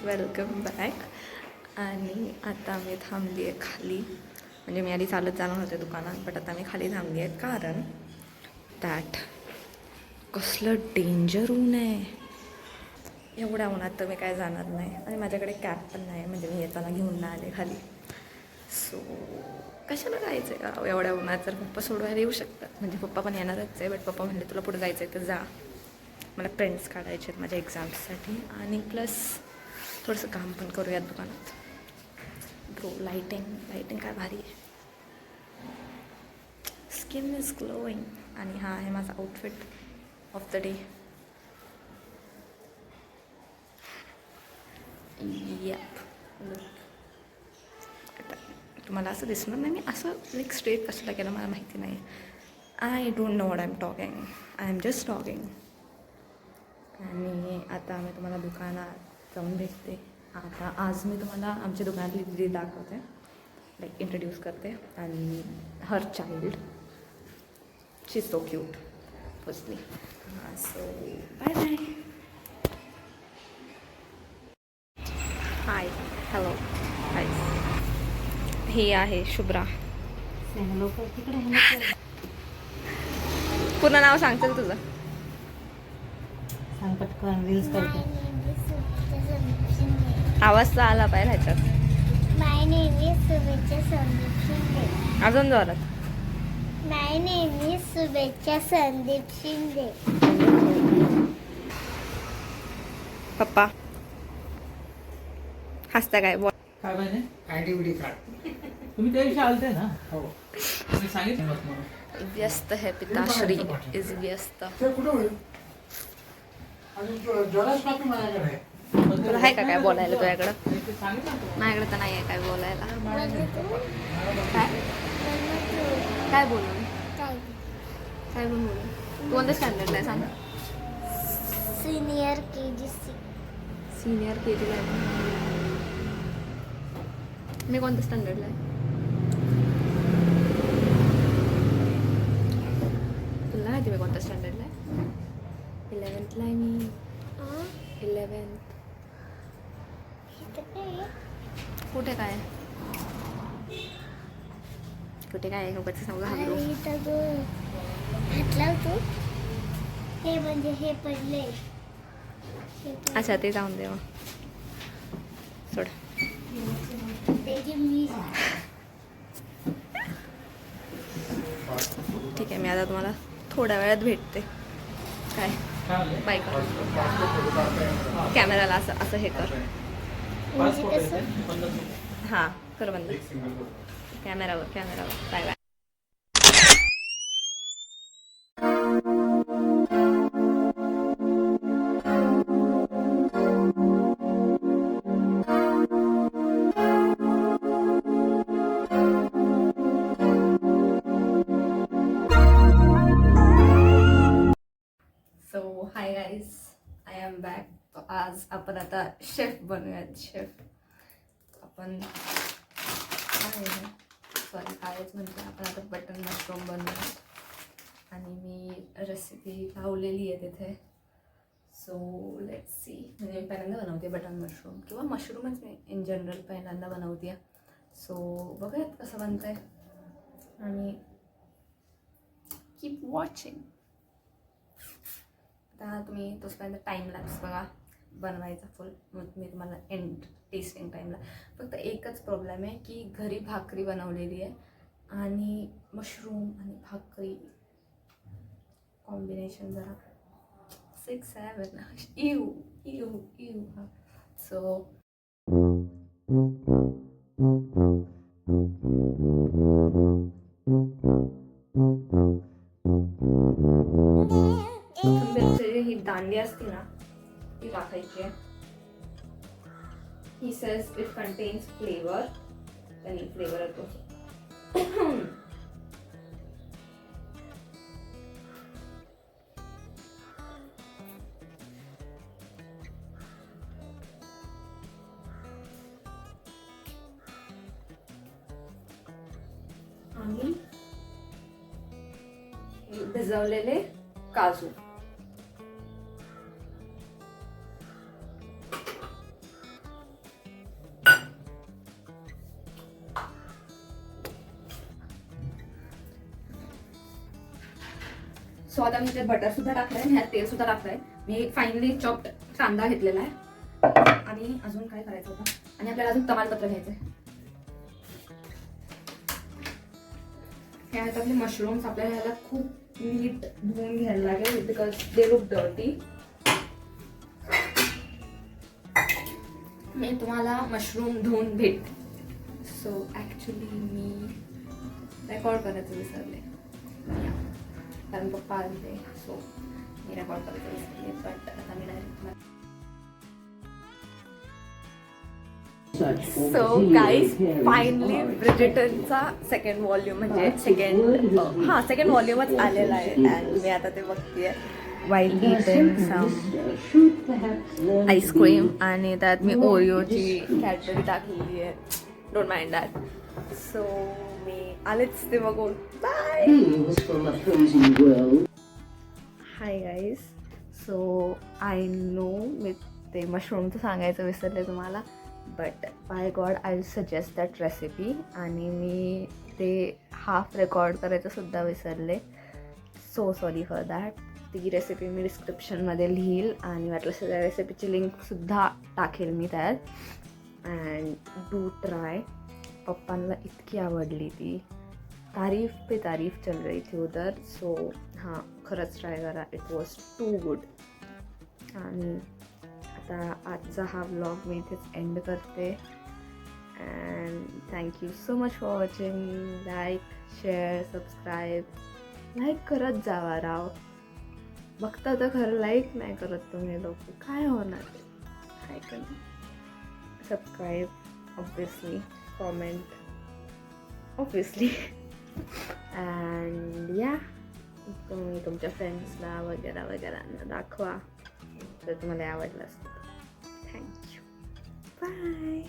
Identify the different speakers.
Speaker 1: Welcome back. आणि आता मी थांबली आहे खाली, म्हणजे मी आधी चालत जाणार होते दुकानात, बट आता मी खाली थांबली आहे कारण दॅट कसलं डेंजर ऊन आहे. एवढ्या उन्हात तर मी काय जाणार नाही आणि माझ्याकडे कॅब पण नाही, म्हणजे मी येताना घेऊन नाही आले खाली. सो कशाला जायचं आहे का एवढ्या उन्हात? जर पप्पा सोडवायला येऊ शकतात, म्हणजे पप्पा पण येणारच आहे, बट पप्पा म्हणले तुला पुढे जायचं आहे तर जा, मला प्रिंट्स काढायचे आहेत माझ्या एक्झाम्ससाठी, आणि प्लस थोडंसं काम पण करूयात दुकानात. ब्रो लाईटिंग काय भारी आहे. Skin is glowing. आणि हा आहे माझा outfit of the day. Yup. तुम्हाला असं दिसणार नाही, मी असं लाईक स्ट्रेट कशाला केलं मला माहिती नाही. I don't know what I am talking, I am just talking. आणि आता मी तुम्हाला दुकानात जाऊन भेटते. आता आज मी तुम्हाला आमच्या दुकानातली दिदी दाखवते, लाईक इंट्रोड्यूस करते. आणि her child, she is so cute firstly. So bye bye. Hi, hello, hi. ही आहे शुभ्रा. पूर्ण नाव सांगते तुझं?
Speaker 2: सांग पटकन, रील्स करते.
Speaker 1: आवाज तर आला पाहिजे ह्याच्यात.
Speaker 3: माय नेम इज शुभेच्छा संदीप शिंदे.
Speaker 1: अजून जोरात.
Speaker 3: माय नेम इज शुभेच्छा संदीप शिंदे.
Speaker 1: पप्पा हसता काय? बोल.
Speaker 2: काय पाहिजे?
Speaker 4: ID card.
Speaker 2: तुम्ही त्या दिवशी आलते ना?
Speaker 4: हो.
Speaker 2: मी सांगितलं मला.
Speaker 1: व्यस्त है पिताश्री इज व्यस्त.
Speaker 4: ते कुठं होईल? आणि ज्वेलर्स कॉपी माझ्याकडे आहे.
Speaker 1: तुला आहे का काय बोलायला तुझ्याकडं?
Speaker 2: ते सांगितलं ना तुला.
Speaker 1: माझ्याकडे तर नाही आहे काय बोलायला. काय काय बोलू? काय पण बोलू? तू कोणत्या स्टँडर्डला आहे सांग?
Speaker 3: Senior KG.
Speaker 1: सिनियर KGला आहे. मी कोणत्या स्टँडर्डला आहे? तुला माहिती मी कोणत्या स्टँडर्डला आहे? 11th ला आहे मी. 11th. कुठे काय कुठे काय उगाच सांगू घाबरू.
Speaker 3: हे म्हणजे हे पडले.
Speaker 1: अच्छा ते जाऊन दे मग, सोड. ठीक आहे, मी आता तुम्हाला थोड्या वेळात भेटते. काय बाय कर. कॅमेराला असं असं हे कर.
Speaker 2: पासपोर्ट आहे ते? बंद कर.
Speaker 1: हां कर बंद. कॅमेरावर bye bye. So hi guys, I am back. आज आपण आता शेफ बनूयात. शेफ आपण सॉरी कायच म्हणजे आपण आता बटन मशरूम बनवूयात. आणि मी रेसिपी लावलेली आहे तिथे. So let's see. म्हणजे मी पहिल्यांदा बनवते बटन मशरूम, किंवा मशरूमच मी इन जनरल पहिल्यांदा बनवते. सो बघूयात कसं बनतं आहे, आणि कीप वॉचिंग. आता तुम्ही तोपर्यंत टाईम लॅप्स बघा बनवायचा फुल, मग मी तुम्हाला एंड टेस्टिंग टाईमला. फक्त एकच प्रॉब्लेम आहे की घरी भाकरी बनवलेली आहे, आणि मशरूम आणि भाकरी कॉम्बिनेशन जरा 6-7 इव इव इव. सो ही दांडी असते ना ती टाकायची आहे. He says it contains flavour, आणि फ्लेवर येतो. आणि भिजवलेले काजू. सो आता मी त्यात बटरसुद्धा टाकलं आहे, ह्यात तेलसुद्धा टाकलं आहे. मी फाईनली चॉप्ड कांदा घेतलेला आहे आणि अजून काय करायचं होतं आणि आपल्याला अजून तमालपत्र घ्यायचं आहे. हे आहेत आपले मशरूम्स. आपल्याला ह्याला खूप नीट धुवून घ्यायला लागेल बिकॉज दे लुक डर्टी. मी तुम्हाला मशरूम धुवून भेटते. सो ॲक्च्युली मी रेकॉर्ड करायचं विसरले कारण पप्पा आले. सो मी रेकॉर्ड करायचं विसरले बट आता मी डायरेक्ट. सो गाईज फायनली ब्रिजिटनचा सेकंड वॉल्यूम म्हणजे सेकंड वॉल्यूमच आलेला आहे अँड मी आता ते बघतेय वाईल इटिंग सम आईस्क्रीम आणि त्यात मी ओरिओची कॅडबरी टाकलेली आहे. Don't mind that. सो मी आलेच ते बघून. Bye. Hi guys. So I know मी ते मशरूमचं सांगायचं विसरले तुम्हाला but by God I will suggest that recipe आणि मी ते हाफ रेकॉर्ड करायचं सुद्धा विसरले. So sorry for that. ती रेसिपी मी डिस्क्रिप्शनमध्ये लिहील आणि वाटलं त्या रेसिपीची लिंकसुद्धा टाकेल मी त्यात. And do try. पप्पांना इतकी आवडली ती. तारीफ पे तारीफ चल रही थी उधर. सो हां खरंच ट्राय करा. It was too good. आणि आता आजचा हा व्लॉग मी इथेच एंड करते and thank you so much for watching. Like share subscribe. Like करत जावा राव. बघता तर खरं लाईक नाही करत तुम्ही लोक. काय होणार काय का नाही. Subscribe obviously. Comment obviously and या तुम्ही तुमच्या फ्रेंड्सला वगैरे वगैरे दाखवा जर तुम्हाला आवडलं असतं. थँक्यू. बाय.